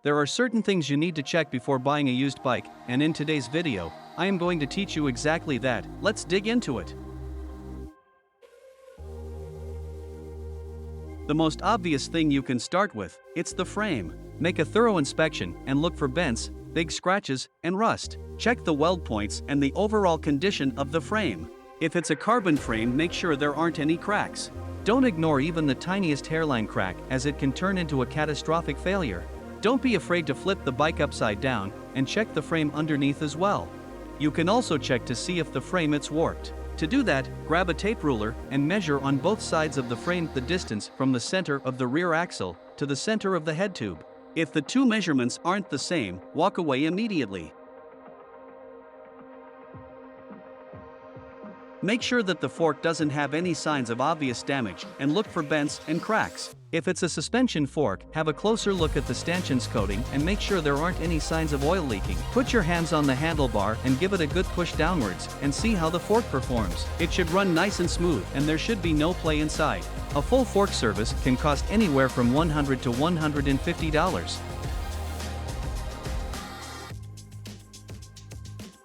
There are certain things you need to check before buying a used bike, and in today's video, I am going to teach you exactly that. Let's dig into it. The most obvious thing you can start with, it's the frame. Make a thorough inspection and look for bends, big scratches, and rust. Check the weld points and the overall condition of the frame. If it's a carbon frame, make sure there aren't any cracks. Don't ignore even the tiniest hairline crack, as it can turn into a catastrophic failure. Don't be afraid to flip the bike upside down and check the frame underneath as well. You can also check to see if the frame is warped. To do that, grab a tape ruler and measure on both sides of the frame the distance from the center of the rear axle to the center of the head tube. If the two measurements aren't the same, walk away immediately. Make sure that the fork doesn't have any signs of obvious damage, and look for bends and cracks. If it's a suspension fork, have a closer look at the stanchions coating and make sure there aren't any signs of oil leaking. Put your hands on the handlebar and give it a good push downwards, and see how the fork performs. It should run nice and smooth, and there should be no play inside. A full fork service can cost anywhere from $100 to $150.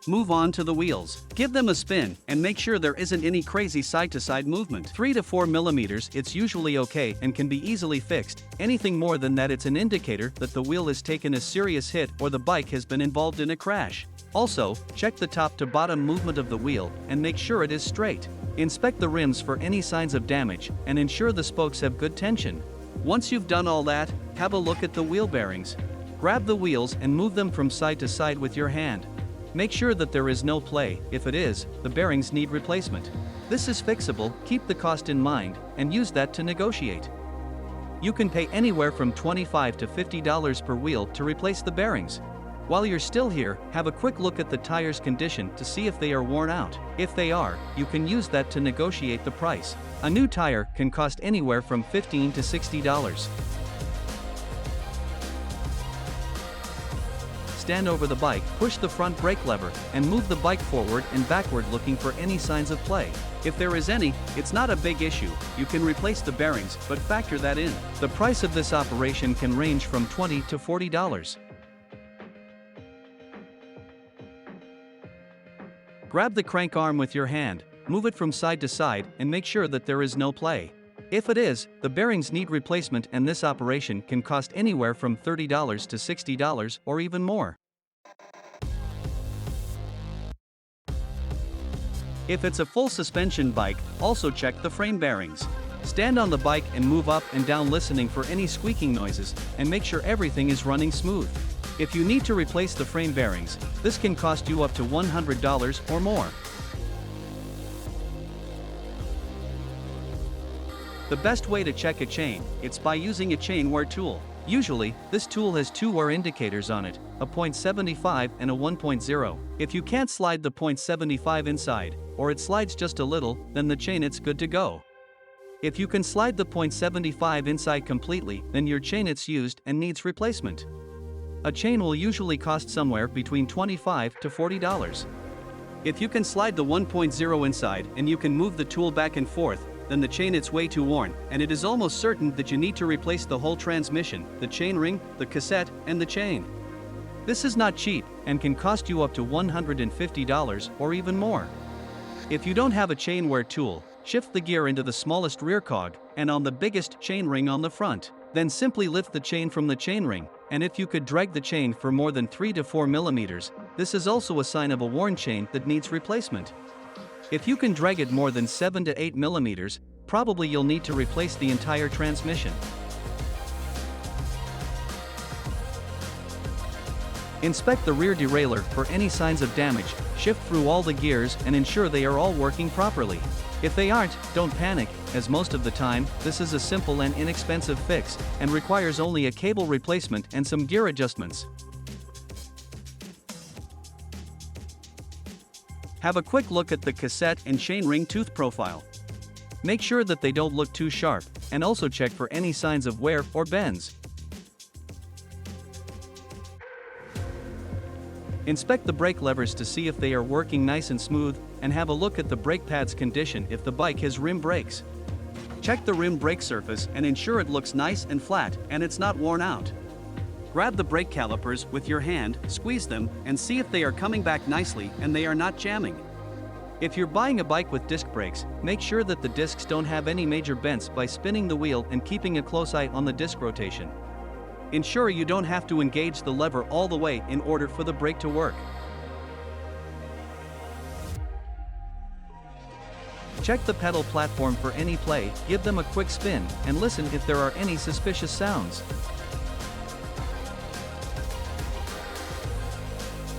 Move on to the wheels. Give them a spin and make sure there isn't any crazy side-to-side movement. 3 to 4 millimeters, it's usually okay and can be easily fixed. Anything more than that, it's an indicator that the wheel has taken a serious hit or the bike has been involved in a crash. Also, check the top to bottom movement of the wheel and make sure it is straight. Inspect the rims for any signs of damage and ensure the spokes have good tension. Once you've done all that, have a look at the wheel bearings. Grab the wheels and move them from side to side with your hand. Make sure that there is no play. If it is, the bearings need replacement. This is fixable, keep the cost in mind, and use that to negotiate. You can pay anywhere from $25 to $50 per wheel to replace the bearings. While you're still here, have a quick look at the tire's condition to see if they are worn out. If they are, you can use that to negotiate the price. A new tire can cost anywhere from $15 to $60. Stand over the bike, push the front brake lever, and move the bike forward and backward looking for any signs of play. If there is any, it's not a big issue. You can replace the bearings, but factor that in. The price of this operation can range from $20 to $40. Grab the crank arm with your hand, move it from side to side, and make sure that there is no play. If it is, the bearings need replacement, and this operation can cost anywhere from $30 to $60 or even more. If it's a full suspension bike, also check the frame bearings. Stand on the bike and move up and down listening for any squeaking noises, and make sure everything is running smooth. If you need to replace the frame bearings, this can cost you up to $100 or more. The best way to check a chain, it's by using a chain wear tool. Usually, this tool has two wear indicators on it, a .75 and a 1.0. If you can't slide the .75 inside, or it slides just a little, then the chain it's good to go. If you can slide the .75 inside completely, then your chain it's used and needs replacement. A chain will usually cost somewhere between $25 to $40. If you can slide the 1.0 inside and you can move the tool back and forth, then the chain it's way too worn, and it is almost certain that you need to replace the whole transmission, the chainring, the cassette, and the chain. This is not cheap, and can cost you up to $150 or even more. If you don't have a chain wear tool, shift the gear into the smallest rear cog, and on the biggest chainring on the front. Then simply lift the chain from the chainring, and if you could drag the chain for more than 3 to 4 millimeters, this is also a sign of a worn chain that needs replacement. If you can drag it more than 7 to 8 millimeters, probably you'll need to replace the entire transmission. Inspect the rear derailleur for any signs of damage, shift through all the gears and ensure they are all working properly. If they aren't, don't panic, as most of the time, this is a simple and inexpensive fix, and requires only a cable replacement and some gear adjustments. Have a quick look at the cassette and chainring tooth profile. Make sure that they don't look too sharp, and also check for any signs of wear or bends. Inspect the brake levers to see if they are working nice and smooth, and have a look at the brake pad's condition if the bike has rim brakes. Check the rim brake surface and ensure it looks nice and flat and it's not worn out. Grab the brake calipers with your hand, squeeze them, and see if they are coming back nicely and they are not jamming. If you're buying a bike with disc brakes, make sure that the discs don't have any major bends by spinning the wheel and keeping a close eye on the disc rotation. Ensure you don't have to engage the lever all the way in order for the brake to work. Check the pedal platform for any play, give them a quick spin, and listen if there are any suspicious sounds.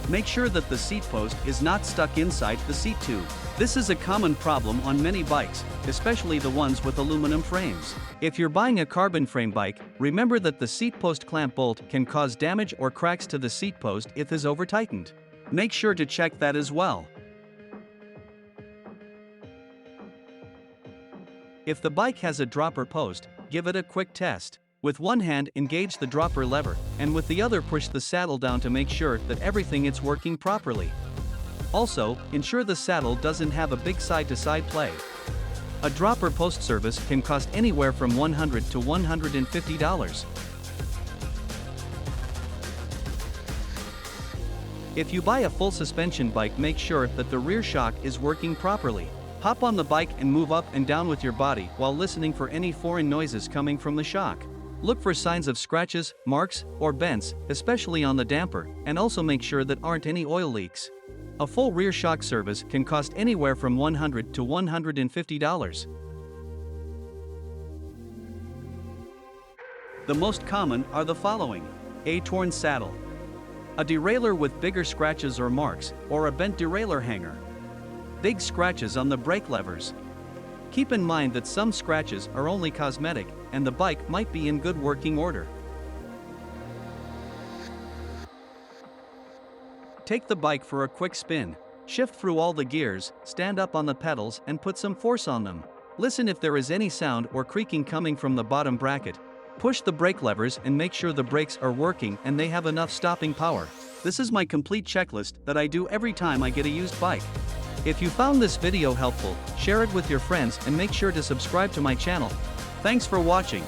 Make sure that the seat post is not stuck inside the seat tube. This is a common problem on many bikes, especially the ones with aluminum frames. If you're buying a carbon frame bike, remember that the seat post clamp bolt can cause damage or cracks to the seat post if it is over-tightened. Make sure to check that as well. If the bike has a dropper post, give it a quick test. With one hand engage the dropper lever, and with the other push the saddle down to make sure that everything is working properly. Also, ensure the saddle doesn't have a big side-to-side play. A dropper post service can cost anywhere from $100 to $150. If you buy a full suspension bike, make sure that the rear shock is working properly. Hop on the bike and move up and down with your body while listening for any foreign noises coming from the shock. Look for signs of scratches, marks, or bends, especially on the damper, and also make sure that aren't any oil leaks. A full rear shock service can cost anywhere from $100 to $150. The most common are the following: a torn saddle, a derailleur with bigger scratches or marks, or a bent derailleur hanger, big scratches on the brake levers. Keep in mind that some scratches are only cosmetic, and the bike might be in good working order. Take the bike for a quick spin. Shift through all the gears, stand up on the pedals and put some force on them. Listen if there is any sound or creaking coming from the bottom bracket. Push the brake levers and make sure the brakes are working and they have enough stopping power. This is my complete checklist that I do every time I get a used bike. If you found this video helpful, share it with your friends and make sure to subscribe to my channel. Thanks for watching.